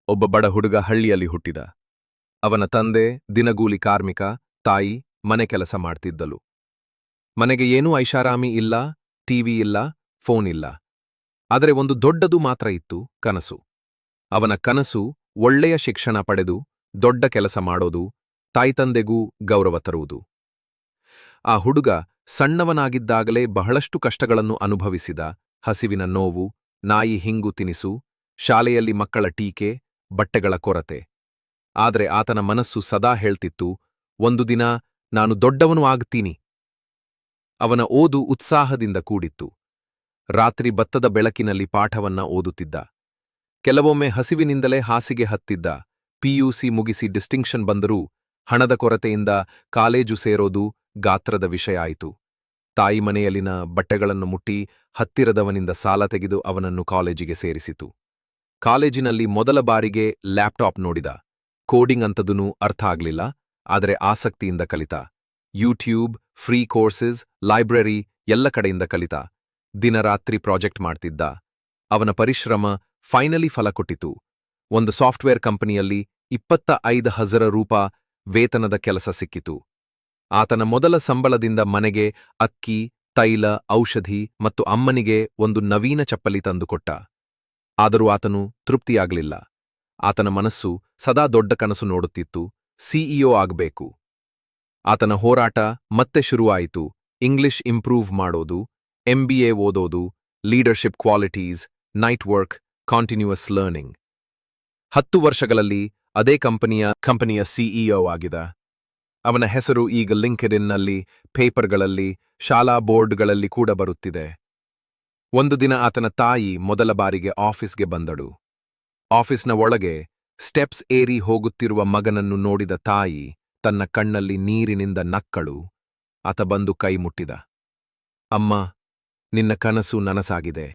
ಒಬ್ಬ ಬಡ ಹುಡುಗ ಹಳ್ಳಿಯಲ್ಲಿ ಹುಟ್ಟಿದ. ಅವನ ತಂದೆ ದಿನಗೂಲಿ ಕಾರ್ಮಿಕ, ತಾಯಿ ಮನೆ ಕೆಲಸ ಮಾಡ್ತಿದ್ದಲು. ಮನೆಗೆ ಏನೂ ಐಷಾರಾಮಿ ಇಲ್ಲ, ಟಿವಿ ಇಲ್ಲ, ಫೋನ್ ಇಲ್ಲ. ಆದರೆ ಒಂದು ದೊಡ್ಡದು ಮಾತ್ರ ಇತ್ತು, ಕನಸು. ಅವನ ಕನಸು ಒಳ್ಳೆಯ ಶಿಕ್ಷಣ ಪಡೆದು ದೊಡ್ಡ ಕೆಲಸ ಮಾಡೋದು, ತಾಯ್ತಂದೆಗೂ ಗೌರವ ತರುವುದು. ಆ ಹುಡುಗ ಸಣ್ಣವನಾಗಿದ್ದಾಗಲೇ ಬಹಳಷ್ಟು ಕಷ್ಟಗಳನ್ನು ಅನುಭವಿಸಿದ. ಹಸಿವಿನ ನೋವು, ನಾಯಿ ಹಿಂಗು ತಿನಿಸು, ಶಾಲೆಯಲ್ಲಿ ಮಕ್ಕಳ ಟೀಕೆ, ಬಟ್ಟೆಗಳ ಕೊರತೆ. ಆದರೆ ಆತನ ಮನಸ್ಸು ಸದಾ ಹೇಳ್ತಿತ್ತು, ಒಂದು ದಿನ ನಾನು ದೊಡ್ಡವನು ಆಗ್ತೀನಿ. ಅವನ ಓದು ಉತ್ಸಾಹದಿಂದ ಕೂಡಿತ್ತು. ರಾತ್ರಿ ಬತ್ತದ ಬೆಳಕಿನಲ್ಲಿ ಪಾಠವನ್ನ ಓದುತ್ತಿದ್ದ. ಕೆಲವೊಮ್ಮೆ ಹಸಿವಿನಿಂದಲೇ ಹಾಸಿಗೆ ಹತ್ತಿದ್ದ. ಪಿಯುಸಿ ಮುಗಿಸಿ ಡಿಸ್ಟಿಂಕ್ಷನ್ ಬಂದರೂ ಹಣದ ಕೊರತೆಯಿಂದ ಕಾಲೇಜು ಸೇರೋದು ಗಾತ್ರದ ವಿಷಯ ಆಯಿತು. ತಾಯಿ ಮನೆಯಲ್ಲಿನ ಬಟ್ಟೆಗಳನ್ನು ಮುಟ್ಟಿ ಹತ್ತಿರದವನಿಂದ ಸಾಲ ತೆಗೆದು ಅವನನ್ನು ಕಾಲೇಜಿಗೆ ಸೇರಿಸಿತು. ಕಾಲೇಜಿನಲ್ಲಿ ಮೊದಲ ಬಾರಿಗೆ ಲ್ಯಾಪ್ಟಾಪ್ ನೋಡಿದ. ಕೋಡಿಂಗ್ ಅಂತದೂ ಅರ್ಥ ಆಗ್ಲಿಲ್ಲ, ಆದರೆ ಆಸಕ್ತಿಯಿಂದ ಕಲಿತ. ಯೂಟ್ಯೂಬ್, ಫ್ರೀ ಕೋರ್ಸಸ್, ಲೈಬ್ರರಿ ಎಲ್ಲ ಕಡೆಯಿಂದ ಕಲಿತ. ದಿನರಾತ್ರಿ ಪ್ರಾಜೆಕ್ಟ್ ಮಾಡ್ತಿದ್ದ. ಅವನ ಪರಿಶ್ರಮ ಫೈನಲಿ ಫಲ ಕೊಟ್ಟಿತು. ಒಂದು ಸಾಫ್ಟ್ವೇರ್ ಕಂಪನಿಯಲ್ಲಿ 25,000 ರೂಪಾಯಿ ವೇತನದ ಕೆಲಸ ಸಿಕ್ಕಿತು. ಆತನ ಮೊದಲ ಸಂಬಳದಿಂದ ಮನೆಗೆ ಅಕ್ಕಿ, ತೈಲ, ಔಷಧಿ ಮತ್ತು ಅಮ್ಮನಿಗೆ ಒಂದು ನವೀನ ಚಪ್ಪಲಿ ತಂದುಕೊಟ್ಟ. ಆದರೂ ಆತನು ತೃಪ್ತಿಯಾಗಲಿಲ್ಲ. ಆತನ ಮನಸ್ಸು ಸದಾ ದೊಡ್ಡ ಕನಸು ನೋಡುತ್ತಿತ್ತು, ಸಿಇಒ ಆಗಬೇಕು. ಆತನ ಹೋರಾಟ ಮತ್ತೆ ಶುರುವಾಯಿತು. ಇಂಗ್ಲಿಷ್ ಇಂಪ್ರೂವ್ ಮಾಡೋದು, MBA ಓದೋದು, leadership qualities, night work, continuous learning. 10 ವರ್ಷಗಳಲ್ಲಿ ಅದೇ ಕಂಪನಿಯ ಸಿಇಒ ಆಗಿದ. ಅವನ ಹೆಸರು ಈಗ ಲಿಂಕ್ಡ್ಇನ್ನಲ್ಲಿ, ಪೇಪರ್ಗಳಲ್ಲಿ, ಶಾಲಾ ಬೋರ್ಡ್ಗಳಲ್ಲಿ ಕೂಡ ಬರುತ್ತಿದೆ. ಒಂದು ದಿನ ಆತನ ತಾಯಿ ಮೊದಲ ಬಾರಿಗೆ ಆಫೀಸ್ಗೆ ಬಂದಳು. ಆಫೀಸ್ನ ಒಳಗೆ ಸ್ಟೆಪ್ಸ್ ಏರಿ ಹೋಗುತ್ತಿರುವ ಮಗನನ್ನು ನೋಡಿದ ತಾಯಿ ತನ್ನ ಕಣ್ಣಲ್ಲಿ ನೀರಿನಿಂದ ನಕ್ಕಳು. ಆತ ಬಂದು ಕೈ ಮುಟ್ಟಿದ. ಅಮ್ಮ, ನಿನ್ನ ಕನಸು ನನಸಾಗಿದೆ.